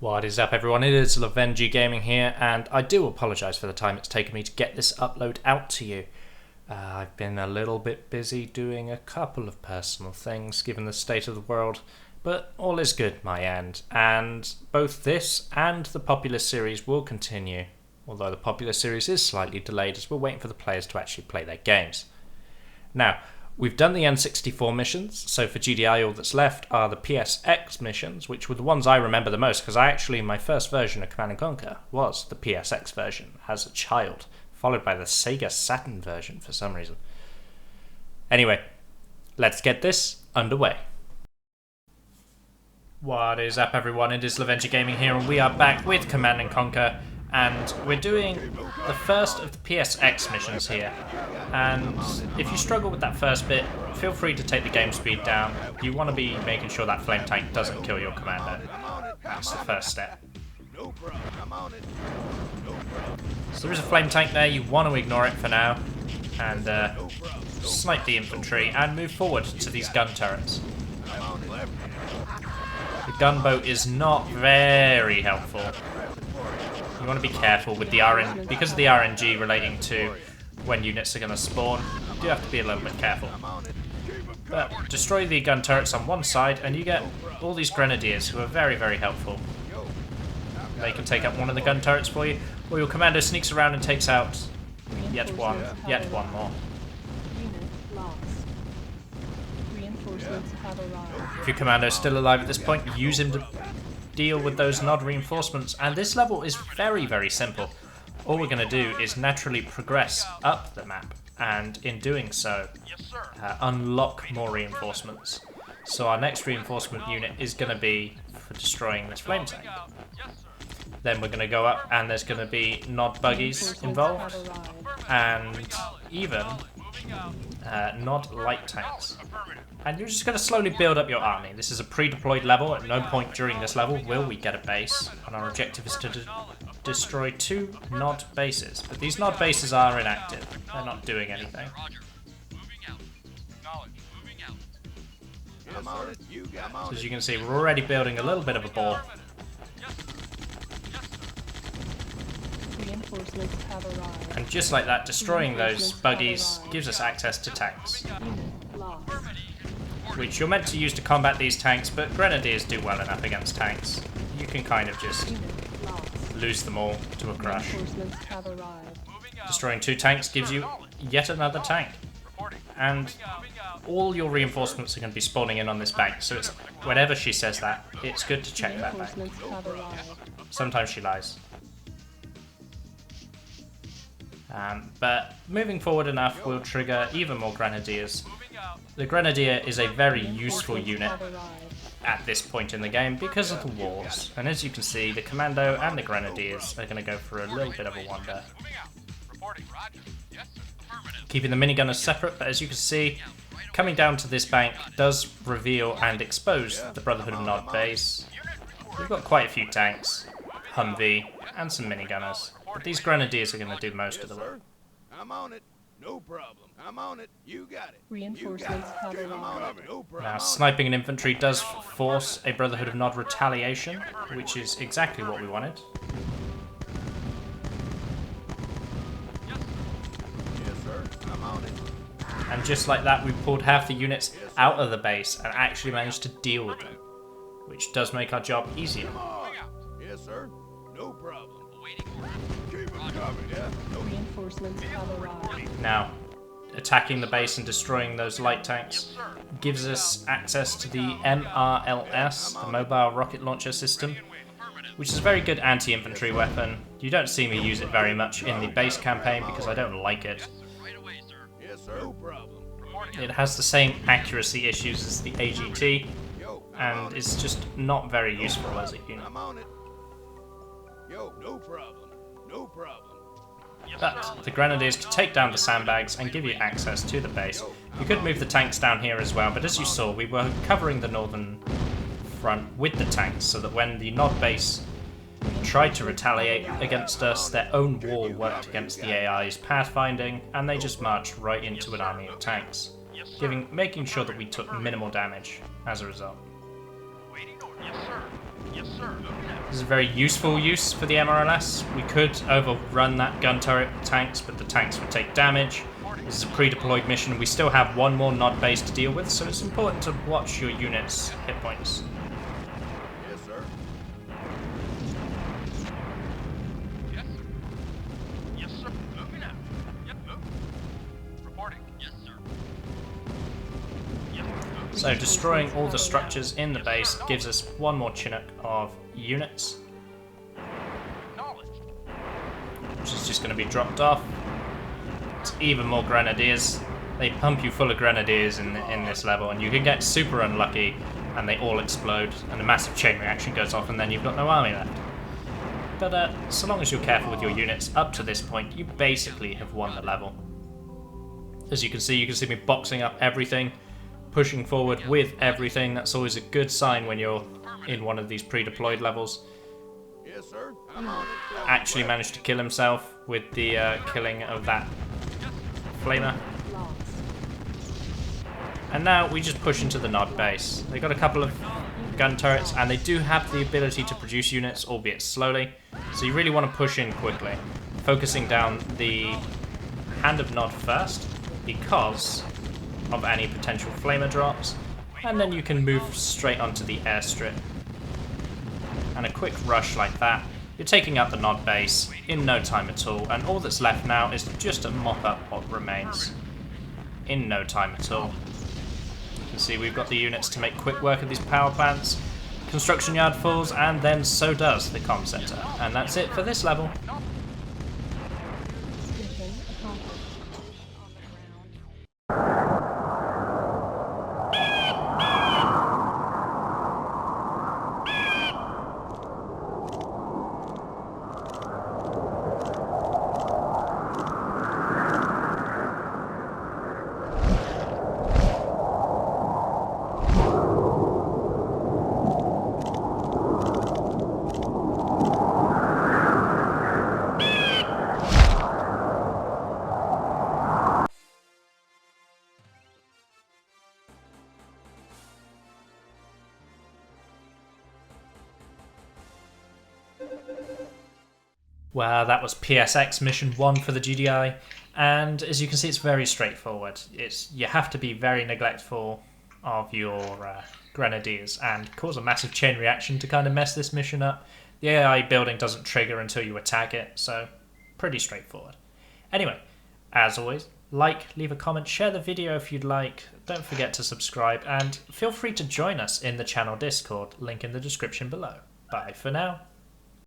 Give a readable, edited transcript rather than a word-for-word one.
What is up, everyone? It is Lovenji Gaming here, and I do apologise for the time it's taken me to get this upload out to you. I've been a little bit busy doing a couple of personal things given the state of the world, but all is good my end, and both this and the Popular series will continue, although the Popular series is slightly delayed as we're waiting for the players to actually play their games. Now, we've done the N64 missions, so for GDI all that's left are the PSX missions, which were the ones I remember the most, because my first version of Command & Conquer was the PSX version as a child, followed by the Sega Saturn version for some reason. Anyway, let's get this underway. What is up, everyone? It is Lovenji Gaming here, and we are back with Command & Conquer, and we're doing the first of the PSX missions here. And if you struggle with that first bit, feel free to take the game speed down. You want to be making sure that flame tank doesn't kill your commander. That's the first step. So there is a flame tank there, you want to ignore it for now, and snipe the infantry and move forward to these gun turrets. The gunboat is not very helpful. You want to be careful with the because of the RNG relating to when units are going to spawn. You do have to be a little bit careful. But destroy the gun turrets on one side and you get all these grenadiers who are very, very helpful. They can take out one of the gun turrets for you, or your commander sneaks around and takes out yet one more. If your commander is still alive at this point, use him to deal with those nod reinforcements, and this level is very, very simple. All we're going to do is naturally progress up the map, and in doing so, unlock more reinforcements. So our next reinforcement unit is going to be for destroying this flame tank. Then we're going to go up, and there's going to be nod buggies involved, and even nod light tanks. And you're just going to slowly build up your army. This is a pre-deployed level. At no point during this level will we get a base, and our objective is to destroy 2 nod bases. But these nod bases are inactive. They're not doing anything. So as you can see, we're already building a little bit of a ball. And just like that, destroying those buggies gives us access to tanks, which you're meant to use to combat these tanks, but grenadiers do well enough against tanks. You can kind of just lose them all to a crush. Destroying 2 tanks gives you yet another tank. And all your reinforcements are going to be spawning in on this bank, so it's whenever she says that, it's good to check that bank. Sometimes she lies. But moving forward enough will trigger even more grenadiers. The grenadier is a very useful unit at this point in the game because of the wars, and as you can see, the commando and the grenadiers are going to go for a little bit of a wander. Keeping the minigunners separate, but as you can see, coming down to this bank does reveal and expose the Brotherhood of Nod base. We've got quite a few tanks, Humvee, and some minigunners. But these grenadiers are going to do most of the work. I'm on it. No problem. I'm on it. You got it. Reinforcements have arrived. Now, sniping an infantry does force a Brotherhood of Nod retaliation, which is exactly what we wanted. Yes, sir. I'm on it. And just like that, we pulled half the units out of the base and actually managed to deal with them, which does make our job easier. Yes, sir. No problem. Reinforcements have arrived. Now, attacking the base and destroying those light tanks gives us access to the MRLS, the Mobile Rocket Launcher System, which is a very good anti-infantry weapon. You don't see me use it very much in the base campaign because I don't like it. Yes, sir. No problem. It has the same accuracy issues as the AGT, and is just not very useful as a unit. I'm on it. Yo, no problem. No problem. But the grenadiers can take down the sandbags and give you access to the base. You could move the tanks down here as well, but as you saw, we were covering the northern front with the tanks so that when the Nod base tried to retaliate against us, their own wall worked against the AI's pathfinding, and they just marched right into an army of tanks, making sure that we took minimal damage as a result. This is a very useful use for the MRLS. We could overrun that gun turret with tanks, but the tanks would take damage. This is a pre-deployed mission. We still have one more nod base to deal with, so it's important to watch your units' hit points. Yes, sir. Yes, sir. Yes, sir. Moving out. Yep, move. Reporting. Yes, sir. Yep, moving. So destroying all the structures in the base gives us one more Chinook of units, Acknowledged. which is just going to be dropped off. It's even more grenadiers. They pump you full of grenadiers in this level, and you can get super unlucky and they all explode and a massive chain reaction goes off and then you've got no army left. But so long as you're careful with your units up to this point, you basically have won the level. As you can see me boxing up everything, pushing forward with everything. That's always a good sign when you're in one of these pre-deployed levels. Yes, sir. I'm on it. Actually managed to kill himself with the killing of that flamer. Lost. And now we just push into the nod base. They've got a couple of gun turrets and they do have the ability to produce units, albeit slowly. So you really want to push in quickly, focusing down the hand of nod first because of any potential flamer drops, and then you can move straight onto the airstrip. And a quick rush like that, you're taking out the nod base in no time at all, and all that's left now is just to mop up what remains in no time at all. You can see we've got the units to make quick work of these power plants. Construction yard falls, and then so does the comm center. And that's it for this level. Mission accomplished. Well, that was PSX Mission 1 for the GDI, and as you can see it's very straightforward. You have to be very neglectful of your grenadiers and cause a massive chain reaction to kind of mess this mission up. The AI building doesn't trigger until you attack it, so pretty straightforward. Anyway, as always, leave a comment, share the video if you'd like, don't forget to subscribe, and feel free to join us in the channel Discord, link in the description below. Bye for now.